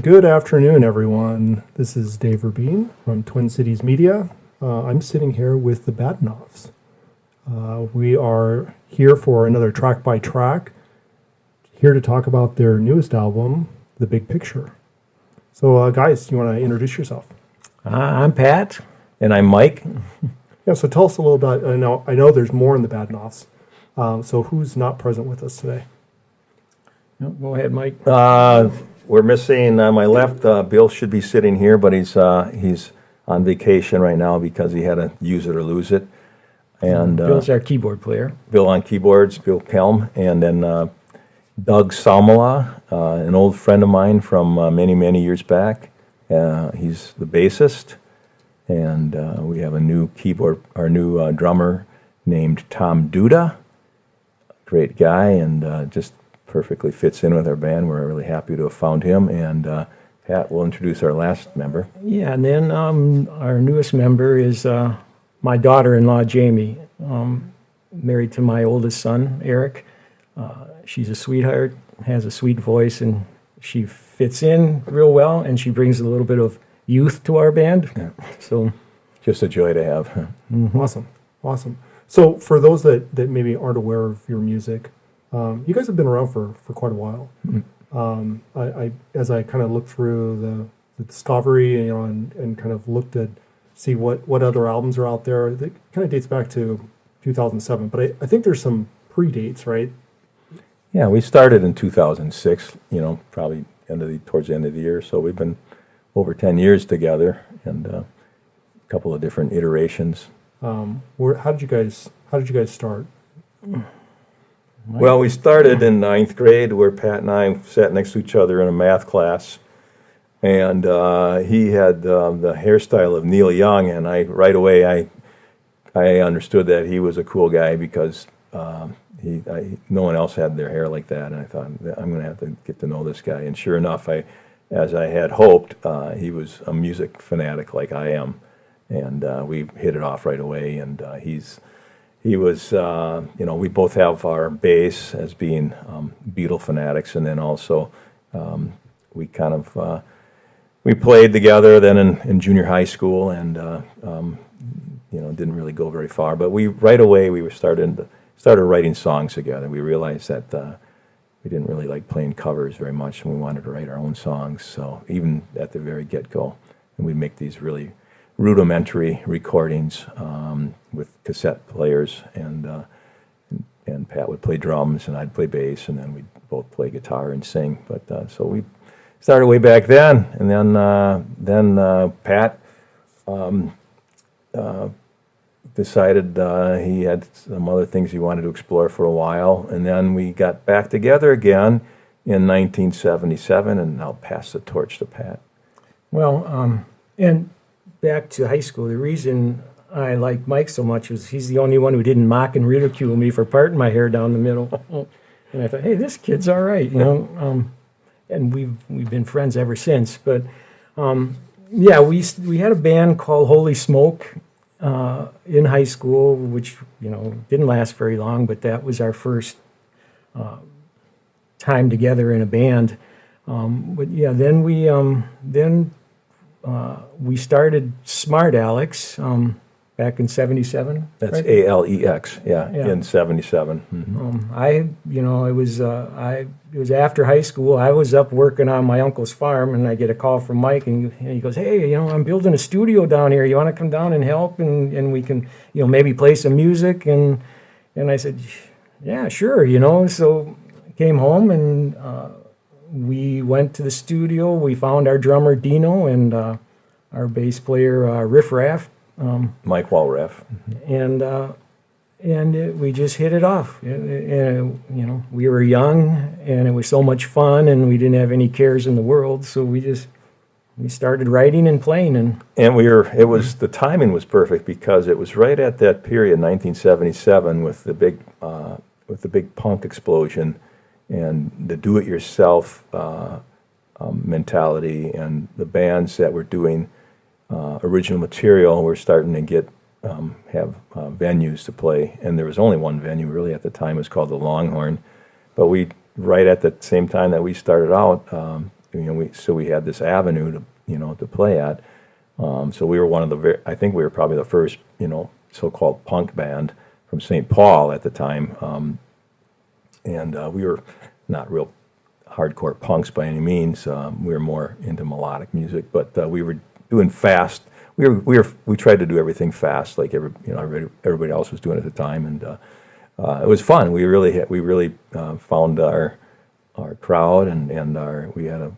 Good afternoon, everyone. This is Dave Rubene from Twin Cities Media. I'm sitting here with the Badinovs. We are here for another track by track, here to talk about their newest album, The Big Picture. So, guys, you want to introduce yourself? I'm Pat. And I'm Mike. Yeah, so tell us a little about, I know there's more in the Badinovs. So who's not present with us today? No, go ahead, Mike. We're missing on my left. Bill should be sitting here, but he's on vacation right now because he had to use it or lose it. And Bill's our keyboard player. Bill on keyboards, Bill Kelm, and then Doug Salmala, an old friend of mine from many years back. He's the bassist, and we have a new drummer named Tom Duda. Great guy, and just perfectly fits in with our band. We're really happy to have found him, and Pat will introduce our last member. Yeah, and then our newest member is my daughter-in-law, Jamie, married to my oldest son, Eric. She's a sweetheart, has a sweet voice, and she fits in real well, and she brings a little bit of youth to our band. Yeah. So, just a joy to have. Mm-hmm. Awesome. So for those that maybe aren't aware of your music, you guys have been around for quite a while. Mm-hmm. As I kind of looked through the discovery, and kind of looked at see what other albums are out there. That kind of dates back to 2007, but I think there's some predates, right? Yeah, we started in 2006. Probably towards the end of the year. So we've been over 10 years together, and a couple of different iterations. How did you guys start? Well, we started in ninth grade, where Pat and I sat next to each other in a math class, and he had the hairstyle of Neil Young, and right away I understood that he was a cool guy because no one else had their hair like that, and I thought, I'm going to have to get to know this guy. And sure enough, as I had hoped, he was a music fanatic like I am, and we hit it off right away. And he was, we both have our bass as being Beatle fanatics, and then also we kind of we played together then in junior high school, and didn't really go very far. But right away we started writing songs together. We realized that we didn't really like playing covers very much, and we wanted to write our own songs. So even at the very get-go, and we'd make these really rudimentary recordings with cassette players, and Pat would play drums, and I'd play bass, and then we'd both play guitar and sing. But so we started way back then, and then Pat decided he had some other things he wanted to explore for a while, and then we got back together again in 1977, and I'll pass the torch to Pat. Well, and back to high school, the reason I like Mike so much was he's the only one who didn't mock and ridicule me for parting my hair down the middle. And I thought, hey, this kid's all right, and we've been friends ever since. But yeah, we had a band called Holy Smoke in high school, which didn't last very long, but that was our first time together in a band. But yeah, then we started Smart Alex back in '77. That's right? ALEX, yeah, in '77. Mm-hmm. It was after high school. I was up working on my uncle's farm, and I get a call from Mike, and he goes, "Hey, I'm building a studio down here. You want to come down and help, and we can, maybe play some music?" And I said, "Yeah, sure." So I came home, and we went to the studio. We found our drummer Dino and our bass player Riff Raff, Mike Walraff, and we just hit it off. And we were young, and it was so much fun, and we didn't have any cares in the world, so we started writing and playing, and the timing was perfect because it was right at that period, 1977, with the big punk explosion and the do-it-yourself mentality, and the bands that were doing original material were starting to have venues to play, and there was only one venue really at the time. It was called the Longhorn, but right at the same time that we started out, we had this avenue to play at. So we were one of I think we were probably the first, so-called punk band from St. Paul at the time. And we were not real hardcore punks by any means. We were more into melodic music, but we were doing fast. We tried to do everything fast, like everybody else was doing at the time, and it was fun. We really found our crowd, and we had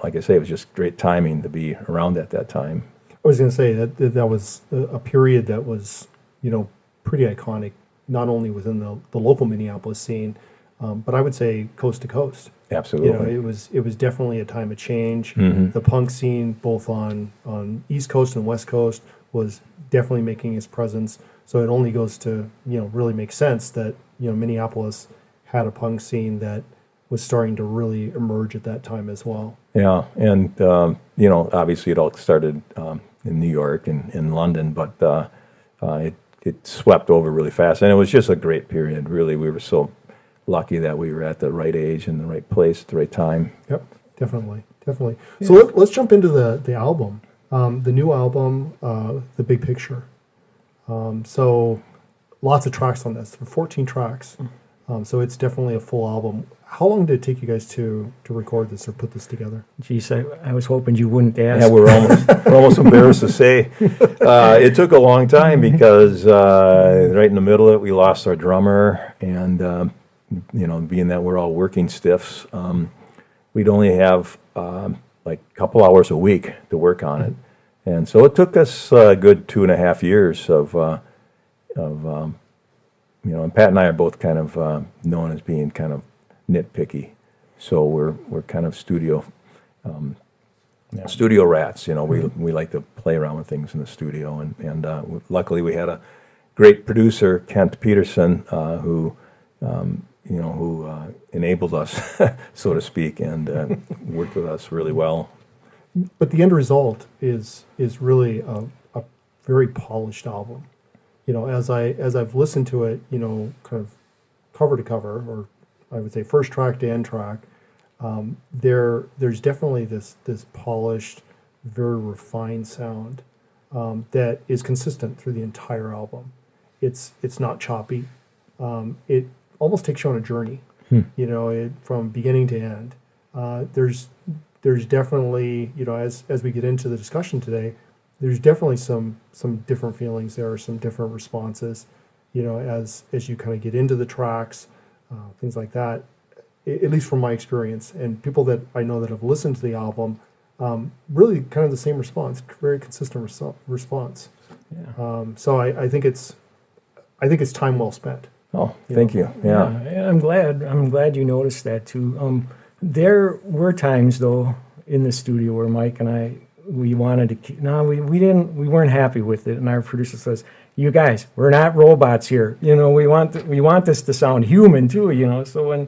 like I say, it was just great timing to be around at that time. I was going to say that was a period that was, pretty iconic, not only within the local Minneapolis scene, but I would say coast to coast. Absolutely. It was definitely a time of change. Mm-hmm. The punk scene, both on East Coast and West Coast, was definitely making its presence. So it only goes to, really make sense that, Minneapolis had a punk scene that was starting to really emerge at that time as well. Yeah, and obviously it all started in New York and in London, but it swept over really fast, and it was just a great period. Really, we were so lucky that we were at the right age and the right place at the right time. Yep, definitely. So let's jump into the album, the new album, The Big Picture. So lots of tracks on this. There are 14 tracks, so it's definitely a full album. How long did it take you guys to record this or put this together? Geez, I was hoping you wouldn't ask. Yeah, we're almost embarrassed to say. It took a long time because right in the middle of it, we lost our drummer, and being that we're all working stiffs, we'd only have like a couple hours a week to work on it, and so it took us a good 2.5 years of and Pat and I are both kind of known as being kind of nitpicky, so we're kind of studio rats. We like to play around with things in the studio, and luckily we had a great producer, Kent Peterson, who enabled us, so to speak, and worked with us really well. But the end result is really a very polished album. As I've listened to it, kind of cover to cover, or I would say first track to end track, there's definitely this polished, very refined sound that is consistent through the entire album. It's not choppy. It almost takes you on a journey, from beginning to end. There's definitely, as we get into the discussion today, there's definitely some different feelings there, some different responses, as you kind of get into the tracks, things like that, at least from my experience. And people that I know that have listened to the album, really kind of the same response, very consistent response. Yeah. So I think it's time well spent. Oh, thank you. Yeah. And I'm glad you noticed that too. There were times though in the studio where Mike and I, we wanted to keep, we weren't happy with it, and our producer says, "You guys, we're not robots here. We want this to sound human too. So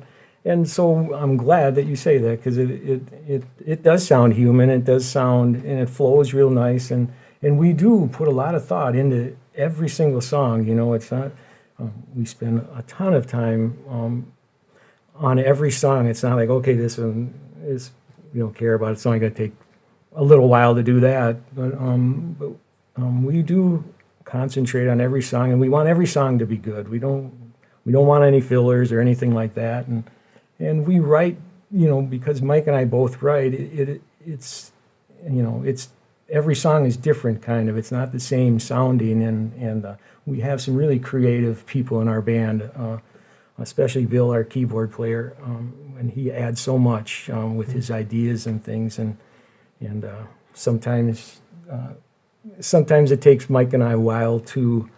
so I'm glad that you say that, because it does sound human. It does sound, and it flows real nice, and we do put a lot of thought into every single song. It's not. We spend a ton of time on every song. It's not like, okay, this one is, we don't care about it. It's only going to take a little while to do that. But we do concentrate on every song, and we want every song to be good. We don't want any fillers or anything like that. And we write, because Mike and I both write. It's every song is different, kind of. It's not the same sounding, and we have some really creative people in our band, especially Bill, our keyboard player, and he adds so much with his ideas and things, and sometimes it takes Mike and I a while to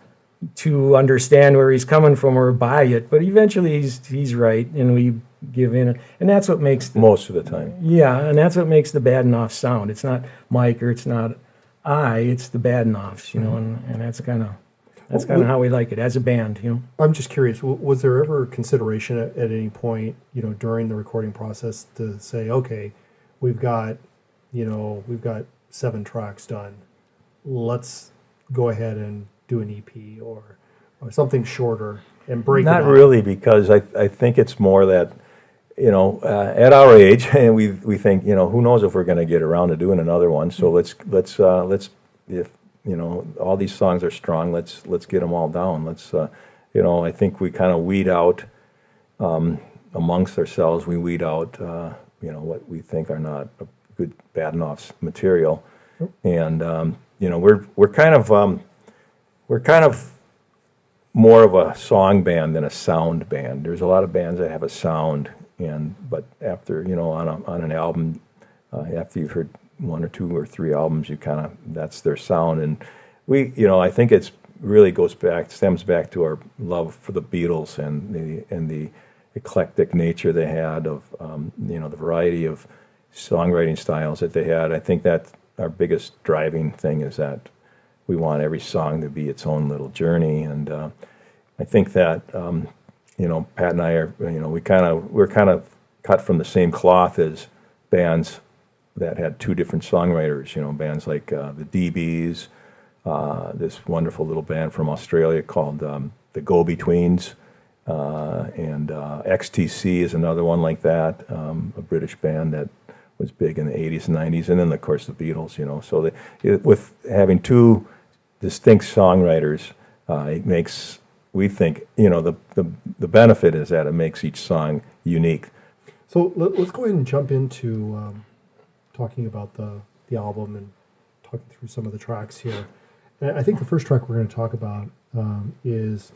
understand where he's coming from or buy it, but eventually he's right, and we give in, and that's what makes most of the time. Yeah, and that's what makes the Badinovs sound. It's not Mike or it's not it's the Badinovs, and that's kind of how we like it as a band, I'm just curious, was there ever consideration at any point, during the recording process to say, okay, we've got 7 tracks done, let's go ahead and do an EP or something shorter and break it Not up? really, because I think it's more that at our age, and we think, who knows if we're going to get around to doing another one. So let's if all these songs are strong, let's get them all down. I think we kind of weed out amongst ourselves. We weed out what we think are not a good Badinovs material, and we're kind of more of a song band than a sound band. There's a lot of bands that have a sound, but after on an album, after you've heard one or two or three albums, that's their sound. And I think it's really stems back to our love for the Beatles and the eclectic nature they had of the variety of songwriting styles that they had. I think that our biggest driving thing is that we want every song to be its own little journey, and I think that Pat and I are we're kind of cut from the same cloth as bands that had two different songwriters. Bands like the DBs, this wonderful little band from Australia called the Go-Betweens, and XTC is another one like that, a British band that was big in the 80s and 90s, and then of course the Beatles. So with having two distinct songwriters, it makes, we think, the benefit is that it makes each song unique. So let's go ahead and jump into talking about the album and talking through some of the tracks here. And I think the first track we're going to talk about is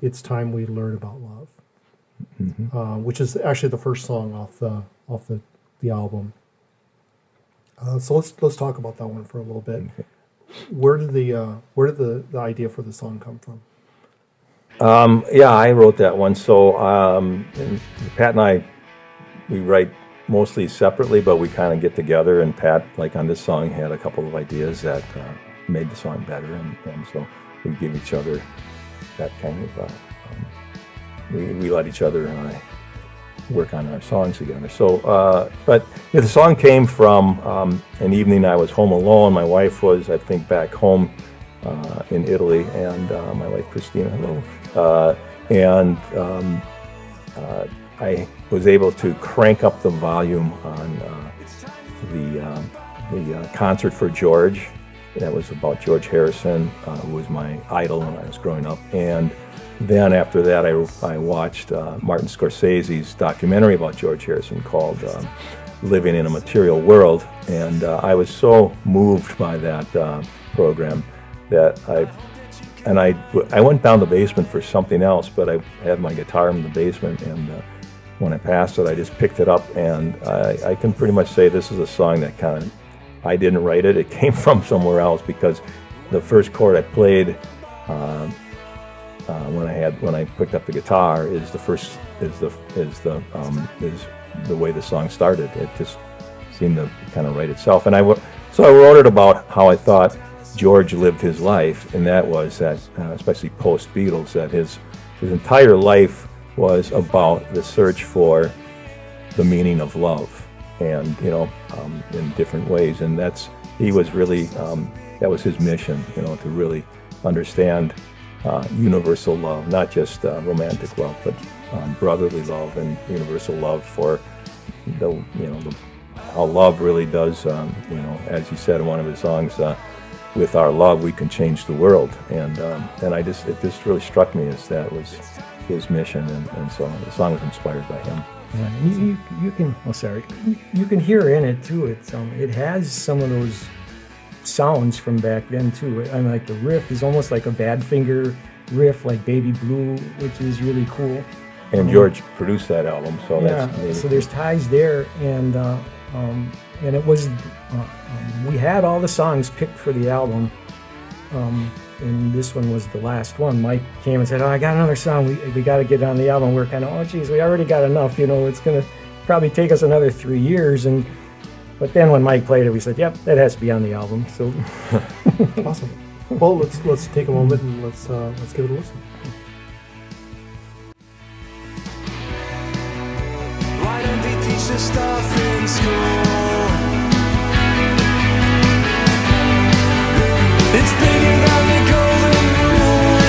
"It's Time We Learn About Love," which is actually the first song off the album. So let's talk about that one for a little bit. Okay. Where did the idea for the song come from? I wrote that one. So and Pat and I, we write mostly separately, but we kind of get together. And Pat, like on this song, had a couple of ideas that made the song better, and so we give each other that kind of. We let each other work on our songs together. So, but the song came from an evening I was home alone. My wife was, I think, back home in Italy, and my wife Christina, hello. I was able to crank up the volume on the concert for George. That was about George Harrison, who was my idol when I was growing up. And then after that, I watched Martin Scorsese's documentary about George Harrison called Living in a Material World. And I was so moved by that program that I went down the basement for something else, but I had my guitar in the basement, and when I passed it, I just picked it up, and I can pretty much say this is a song that kind of, I didn't write it. It came from somewhere else, because the first chord I played when I picked up the guitar is the way the song started. It just seemed to kind of write itself, and so I wrote it about how I thought George lived his life, and that was that, especially post Beatles, that his entire life was about the search for the meaning of love, and in different ways, and he was really that was his mission, to really understand universal love, not just romantic love, but brotherly love and universal love for how love really does, as he said in one of his songs, with our love we can change the world, and it just really struck me as that was his mission, and so the song was inspired by him. Yeah, and you can hear in it too. It has some of those sounds from back then too. I mean, like the riff is almost like a Badfinger riff, like Baby Blue, which is really cool. And George produced that album, so that's amazing. So there's ties there, and it was we had all the songs picked for the album, and this one was the last one. Mike came and said, "Oh, I got another song. We got to get on the album." We're kind of, "Oh, geez, we already got enough. It's going to probably take us another 3 years." But then when Mike played it, we said, "Yep, that has to be on the album." So Awesome. Well, let's take a moment and let's give it a listen. Why don't they teach this stuff in school? It's bigger than the golden rule.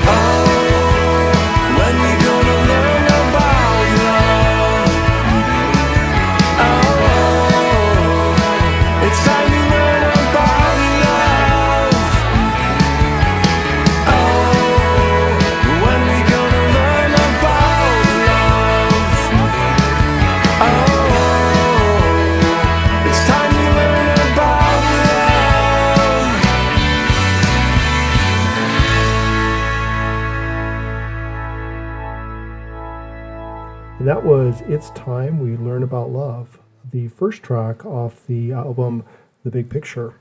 Oh, when we gonna learn And that was It's Time We Learn About Love, the first track off the album The Big Picture.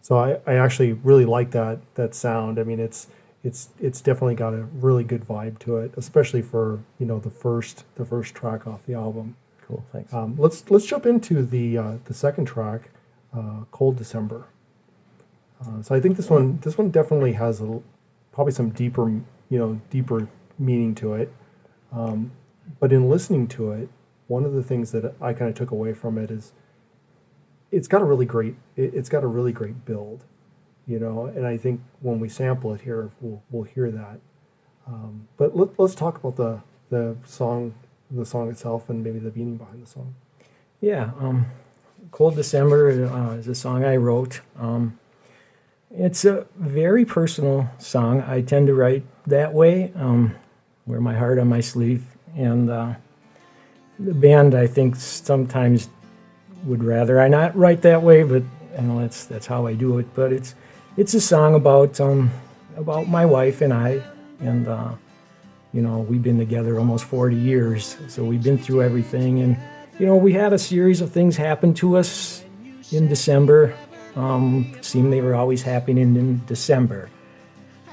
So I actually really like that sound. I mean, it's definitely got a really good vibe to it, especially for the first track off the album. Cool, thanks. Let's jump into the second track, Cold December. So I think this one definitely has probably some deeper meaning to it. But in listening to it, one of the things that I kind of took away from it is it's got a really great build, and I think when we sample it here, we'll hear that. But let's talk about the song itself and maybe the meaning behind the song. Yeah, Cold December is a song I wrote. It's a very personal song. I tend to write that way, wear my heart on my sleeve. And the band, I think, sometimes would rather I not write that way, but that's how I do it. But it's a song about my wife and I, and we've been together almost 40 years, so we've been through everything. And we had a series of things happen to us in December. Seemed they were always happening in December,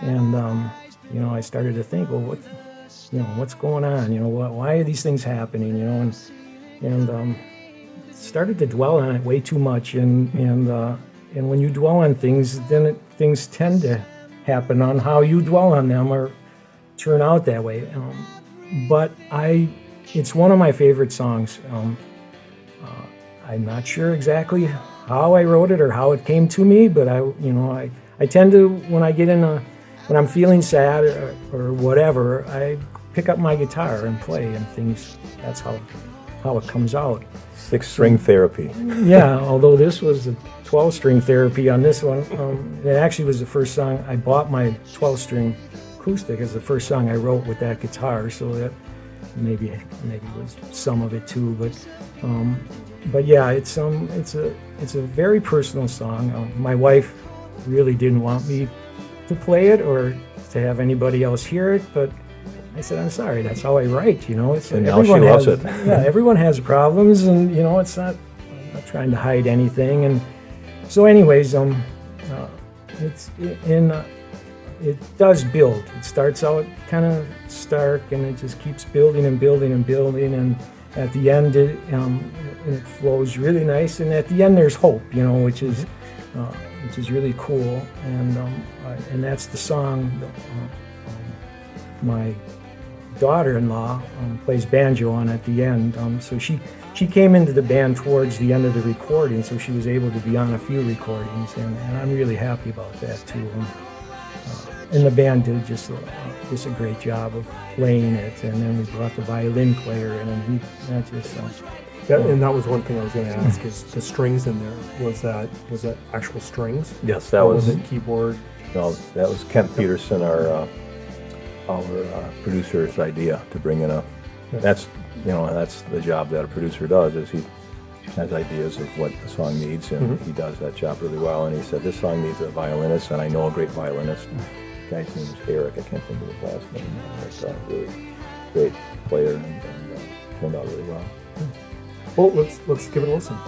and I started to think, well, what's going on? Why are these things happening? And started to dwell on it way too much. And when you dwell on things, then things tend to happen on how you dwell on them or turn out that way. But it's one of my favorite songs. I'm not sure exactly how I wrote it or how it came to me, but I tend to, when I'm feeling sad or whatever, I pick up my guitar and play, and things. That's how it comes out. 6-string therapy. Yeah, although this was a 12-string therapy on this one. It actually was the first song I bought. My 12-string acoustic is the first song I wrote with that guitar, so that maybe was some of it too. But yeah, it's a very personal song. My wife really didn't want me to play it or to have anybody else hear it, but I said, I'm sorry, that's how I write, And now she loves it. Yeah, everyone has problems, and I'm not trying to hide anything. And so anyways, it does build. It starts out kind of stark, and it just keeps building and building and building, and at the end it flows really nice, and at the end there's hope, which is really cool. And that's the song. My daughter-in-law plays banjo on at the end, so she came into the band towards the end of the recording, so she was able to be on a few recordings, and I'm really happy about that too. And the band did just a great job of playing it, and then we brought the violin player in, and and that was one thing I was going to ask: is the strings in there? Was that actual strings? Yes, that was it. Keyboard. No, that was Kent Peterson, our producer's idea to bring in that's the job that a producer does, is he has ideas of what the song needs, and he does that job really well. And he said, this song needs a violinist, and I know a great violinist. The guy's name is Eric. I can't think of his last name. But really great player, and turned out really well. Well, let's give it a listen.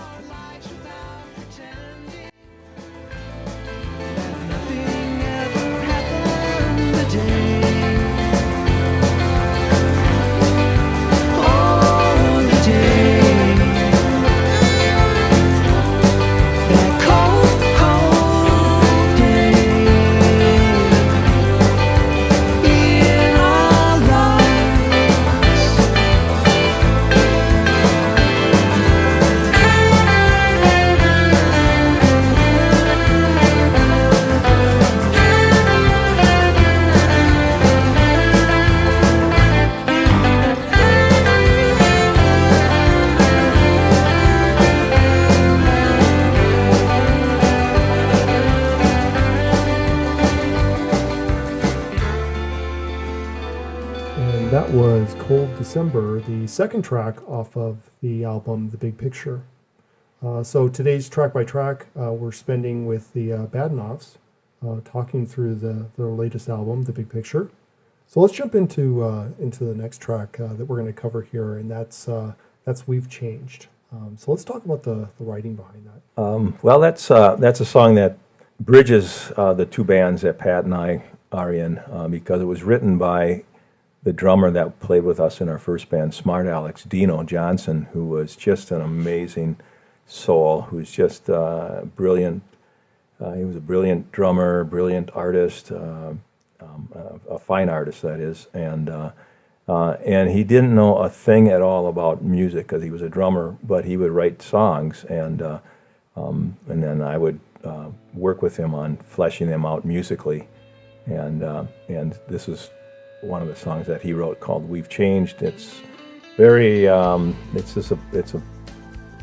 Nothing ever happened today. On the day, that cold, cold day in our lives. And that was Cold December, the second track off of the album The Big Picture. So today's track by track, we're spending with the Badinovs, talking through their latest album, The Big Picture. So let's jump into the next track that we're going to cover here, and that's "We've Changed." So let's talk about the writing behind that. Well, that's a song that bridges the two bands that Pat and I are in because it was written by the drummer that played with us in our first band, Smart Alex, Dino Johnson, who was just an amazing soul, who's just brilliant. He was a brilliant drummer, brilliant artist, a fine artist, that is, and he didn't know a thing at all about music because he was a drummer, but he would write songs, and then I would work with him on fleshing them out musically, and this is one of the songs that he wrote called "We've Changed." It's very it's a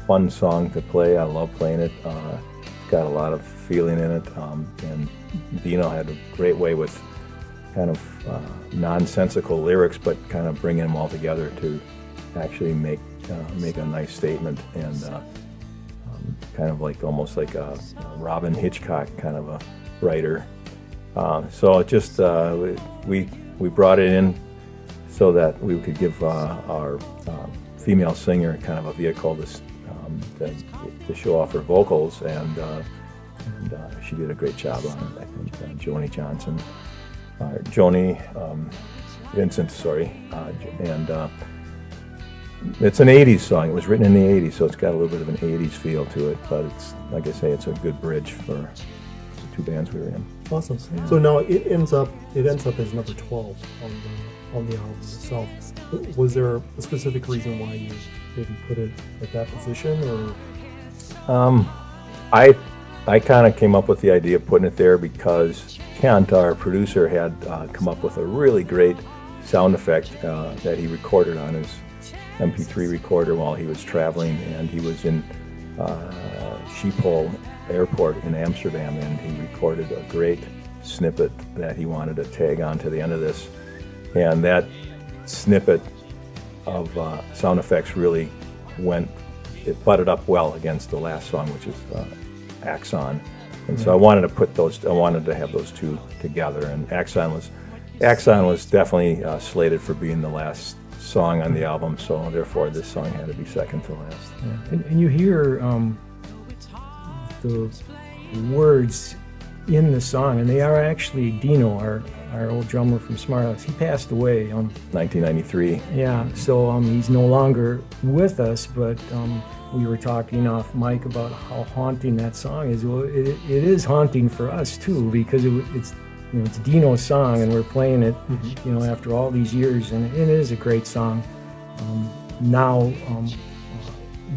fun song to play. I love playing it. Got a lot of feeling in it, and Dino had a great way with kind of nonsensical lyrics, but kind of bringing them all together to actually make a nice statement, and kind of like almost like a Robin Hitchcock kind of a writer. So it just we brought it in so that we could give our female singer kind of a vehicle to show off her vocals, and she did a great job on it. I think Joni Vincent, sorry, and it's an 80s song. It was written in the 80s, so it's got a little bit of an 80s feel to it, but it's, like I say, it's a good bridge for the two bands we were in. Awesome. So now it ends up as number 12 on the album itself. Was there a specific reason why you maybe put it at that position, or? I kind of came up with the idea of putting it there because Kent, our producer, had come up with a really great sound effect that he recorded on his MP3 recorder while he was traveling, and he was in Schiphol Airport in Amsterdam, and he recorded a great snippet that he wanted to tag on to the end of this, and that snippet of sound effects really it butted up well against the last song, which is Axon, and so I wanted to have those two together, and Axon was definitely slated for being the last song on the album, so therefore this song had to be second to last. Yeah. And you hear the words in the song, and they are actually Dino, our old drummer from Smart Alex. He passed away 1993. Yeah, so he's no longer with us, but we were talking off mic about how haunting that song is. Well, it is haunting for us too, because it's Dino's song, and we're playing it, after all these years, and it is a great song. Now,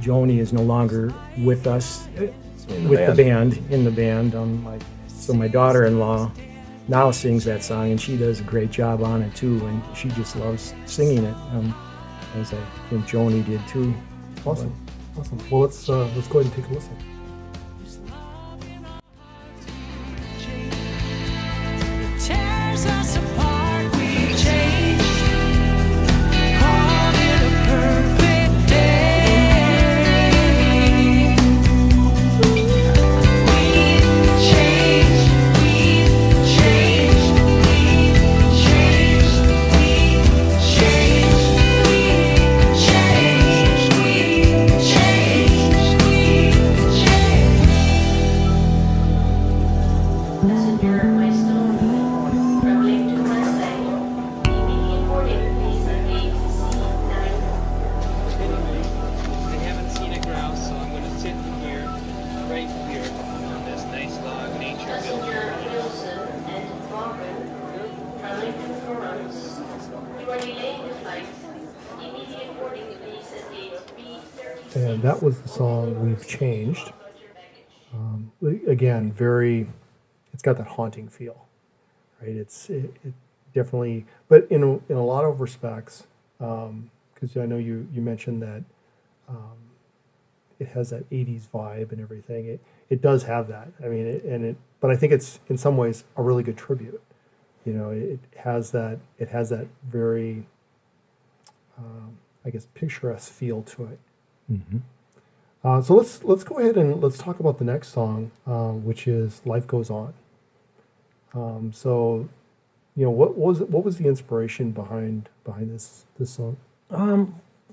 Joni is no longer with us in the band. So my daughter-in-law now sings that song, and she does a great job on it too, and she just loves singing it, as I think Joni did too. Awesome. Well, let's go ahead and take a listen. Tears us apart, we changed. Call it a perfect day. We've changed, we've changed, we've changed, we've changed, we've changed, we've changed, we've changed. Messenger, my stone, traveling to my side. TBT boarding, please engage C9. I haven't seen a grouse, so I'm going to sit here, right here, on this nice log nature building. Messenger, Wilson and Morgan, traveling to Florence. You are delaying the flight. TBT boarding, please engage B30. And that was the song "We've Changed." Again, it's got that haunting feel, right? It definitely, but in a lot of respects, because I know you mentioned that it has that 80s vibe and everything. It does have that. I mean, but I think it's in some ways a really good tribute. It has that very, I guess, picturesque feel to it. Mm-hmm. So let's go ahead and let's talk about the next song, which is "Life Goes On." So what was the inspiration behind this song?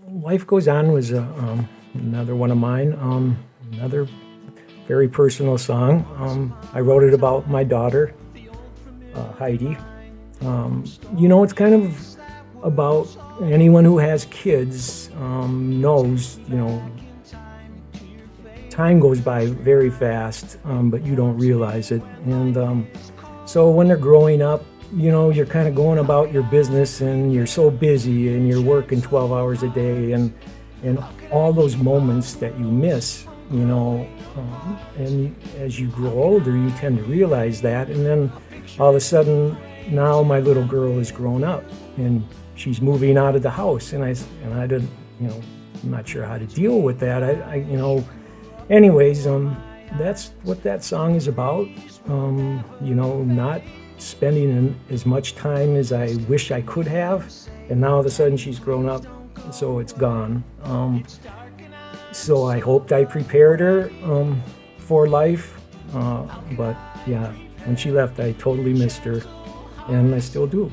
Life Goes On was another one of mine. Another very personal song. I wrote it about my daughter, Heidi. It's kind of about anyone who has kids knows, time goes by very fast, but you don't realize it. And so when they're growing up, you're kind of going about your business and you're so busy and you're working 12 hours a day and all those moments that you miss, and as you grow older, you tend to realize that. And then all of a sudden, now my little girl is grown up and she's moving out of the house, and I didn't, I'm not sure how to deal with that. Anyways, that's what that song is about. Not spending as much time as I wish I could have, and now all of a sudden she's grown up, so it's gone. So I hoped I prepared her for life, but yeah, when she left, I totally missed her, and I still do,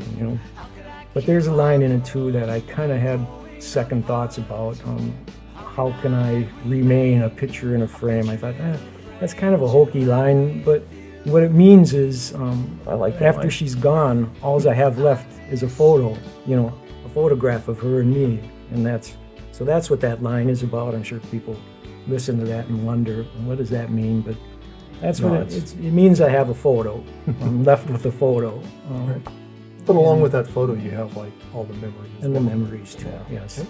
But there's a line in it too that I kind of had second thoughts about. How can I remain a picture in a frame? I thought, that's kind of a hokey line, but what it means is I like that after line. she's gone, all I have left is a photo, a photograph of her and me, and that's what that line is about. I'm sure people listen to that and wonder, what does that mean? But that's what it means. I have a photo. I'm left with a photo. Right. But along with that photo, you have like all the memories. And the memories too, yes. Okay.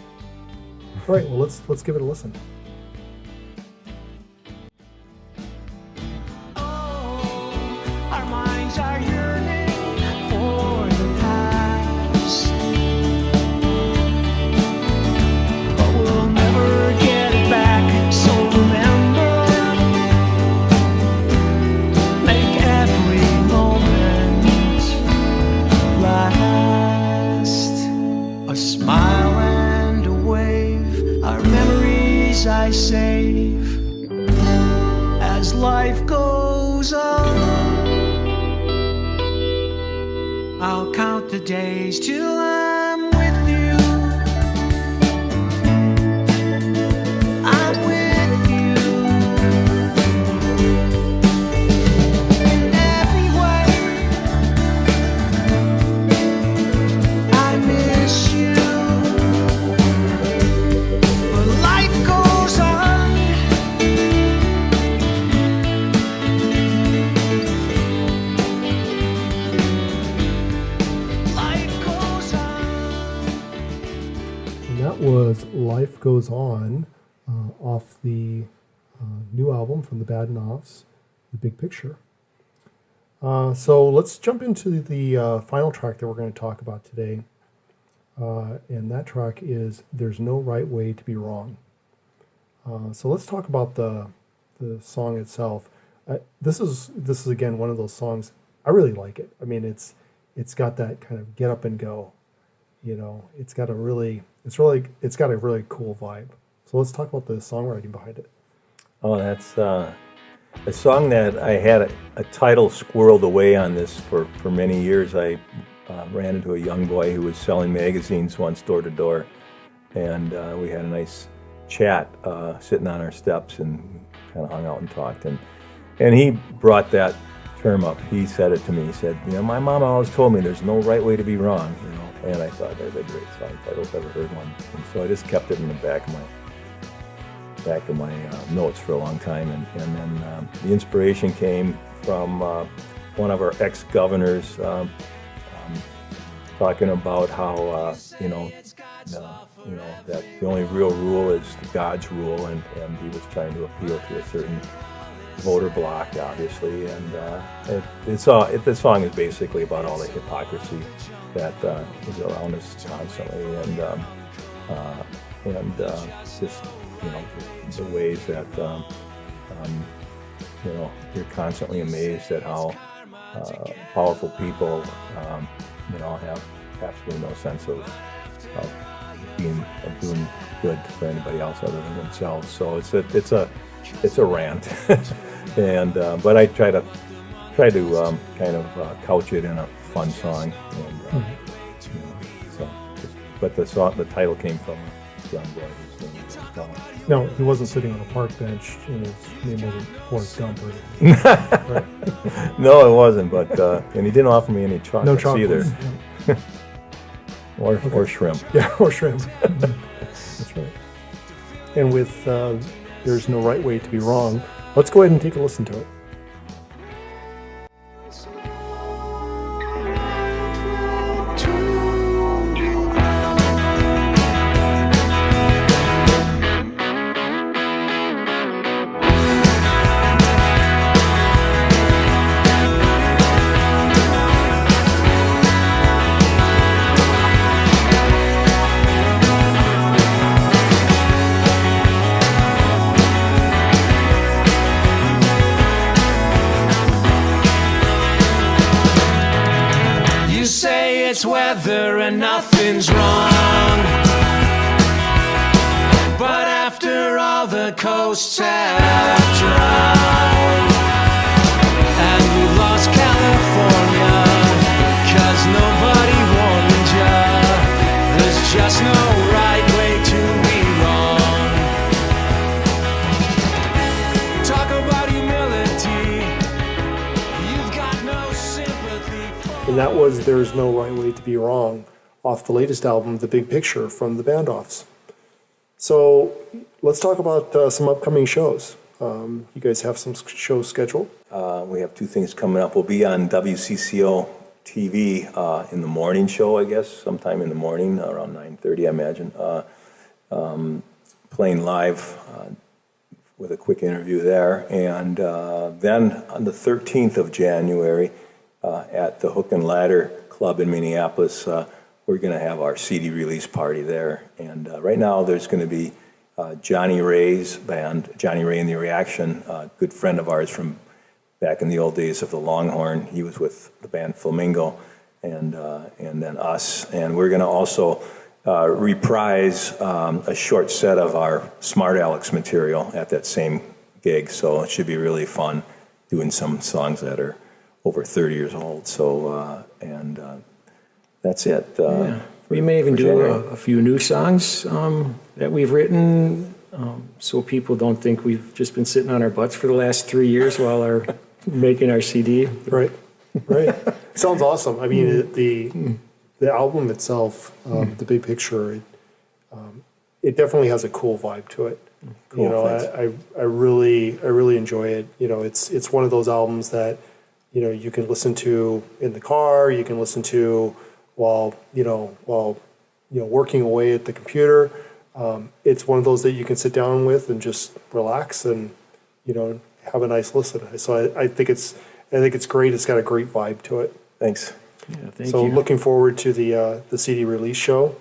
All right, well, let's give it a listen. Our minds are yearning for the past, but we'll never get it back. So remember, make every moment last. A smile and a wave, our memories I save as life goes on. I'll count the days till I'm with you. I'm with you in every way. I miss you, but life goes on. Life goes on. And that was Life Goes On off the new album from the Badinovs, The Big Picture. So let's jump into the final track that we're going to talk about today. And that track is There's No Right Way to Be Wrong. So let's talk about the song itself. This is again one of those songs, I really like it. I mean, it's got that kind of get up and go, it's got a really cool vibe. So let's talk about the songwriting behind it. Oh, that's a song that I had a title squirreled away on this for many years. I ran into a young boy who was selling magazines once door to door, and we had a nice chat sitting on our steps and kind of hung out and talked. And he brought that term up. He said it to me. He said, my mom always told me there's no right way to be wrong, And I thought that was a great song title if I ever heard one. And so I just kept it in the back of my notes for a long time, and then the inspiration came from one of our ex-governors talking about how that the only real rule is God's rule, and he was trying to appeal to a certain voter bloc, obviously, and the song is basically about all the hypocrisy that is around us constantly, and just the ways that you're constantly amazed at how powerful people have absolutely no sense of doing good for anybody else other than themselves. So it's a rant, and but I try to kind of couch it in a fun song. And, you know, so, but the title came from John Boy. His name was Tom. No, he wasn't sitting on a park bench and his name wasn't Forrest Gump or anything. Right. No, it wasn't. But and he didn't offer me any chocolates, No chocolates. either, or shrimp. Yeah, or shrimp. That's right. And with There's No Right Way to Be Wrong, let's go ahead and take a listen to it. You say it's weather and nothing's wrong, but after all the coasts have drowned and we've lost California, 'cause nobody warned ya. There's just no right way to be wrong. Talk about humility, you've got no sympathy for. And that was There's No Right Way to Be Wrong off the latest album, The Big Picture, from the Badinovs. So let's talk about some upcoming shows. You guys have some shows scheduled? We have two things coming up. We'll be on WCCO TV in the morning show, I guess, sometime in the morning, around 9:30, I imagine. Playing live with a quick interview there. And then on the 13th of January at the Hook and Ladder Club in Minneapolis, we're going to have our CD release party there. And right now there's going to be Johnny Ray's band, Johnny Ray and the Reaction, a good friend of ours from back in the old days of the Longhorn. He was with the band Flamingo, and then us. And we're going to also reprise a short set of our Smart Alex material at that same gig. So it should be really fun doing some songs that are over 30 years old. So, that's it. We may even do a few new songs that we've written, so people don't think we've just been sitting on our butts for the last 3 years while our making our CD. Right, right. Sounds awesome. I mean, the album itself, The Big Picture, it definitely has a cool vibe to it. Cool, you know, thanks. I really enjoy it. You know, it's one of those albums that, you know, you can listen to in the car, you can listen to while working away at the computer. It's one of those that you can sit down with and just relax and, you know, have a nice listen. So I think it's great. It's got a great vibe to it. Thanks. Yeah, thank So you. looking forward to the CD release show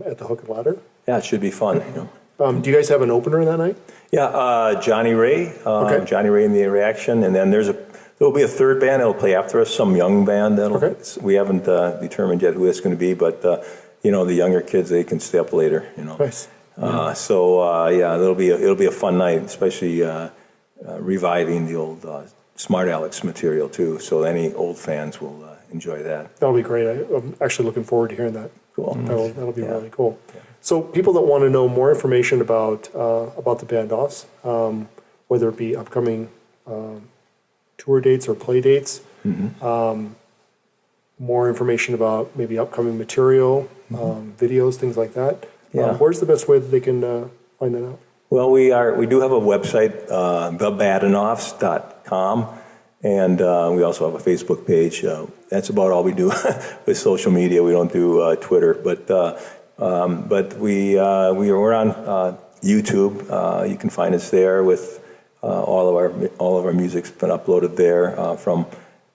at the Hook and Ladder. Yeah, it should be fun. You know. Do you guys have an opener that night? Yeah, Johnny Ray, Okay. Johnny Ray and the Reaction, and then there'll be a third band that'll play after us, some young band. Okay. We haven't determined yet who it's going to be, but you know, the younger kids, they can stay up later. You know. Nice. Yeah, it'll be a fun night, especially reviving the old Smart Alex material too. So any old fans will enjoy that. That'll be great. I'm actually looking forward to hearing that. Cool. That'll be Yeah. really cool. So people that want to know more information about the Badinovs, whether it be upcoming tour dates or play dates, more information about maybe upcoming material, videos, things like that. Yeah. Where's the best way that they can find that out? Well, we do have a website, thebadinovs.com, and we also have a Facebook page. That's about all we do with social media. We don't do Twitter, but we're on YouTube. You can find us there with all of our music's been uploaded there from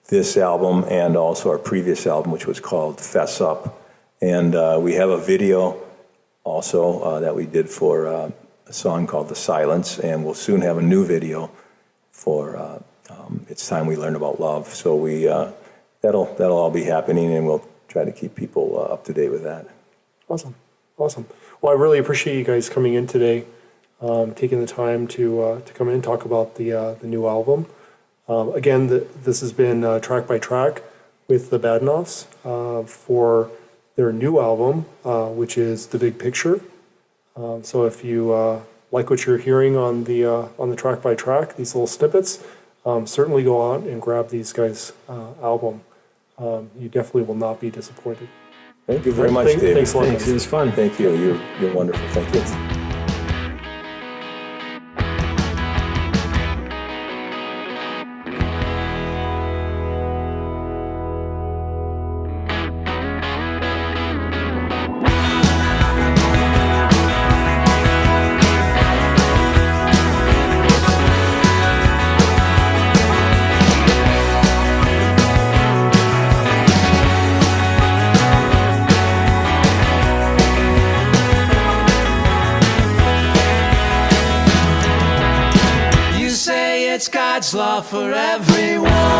this album and also our previous album, which was called Fess Up. And we have a video also that we did for a song called The Silence, and we'll soon have a new video for It's Time We Learned About Love. So that'll all be happening, and we'll try to keep people up to date with that. Awesome. Well, I really appreciate you guys coming in today, taking the time to come in and talk about the new album. Again, this has been Track by Track. with the Badinovs for their new album, which is The Big Picture. So if you like what you're hearing on the track by track, these little snippets, certainly go out and grab these guys' album. You definitely will not be disappointed. Thank you very much, David. Thanks a lot. Thanks. It was fun. Thank you. You're wonderful. Thank you. You say it's God's law for everyone.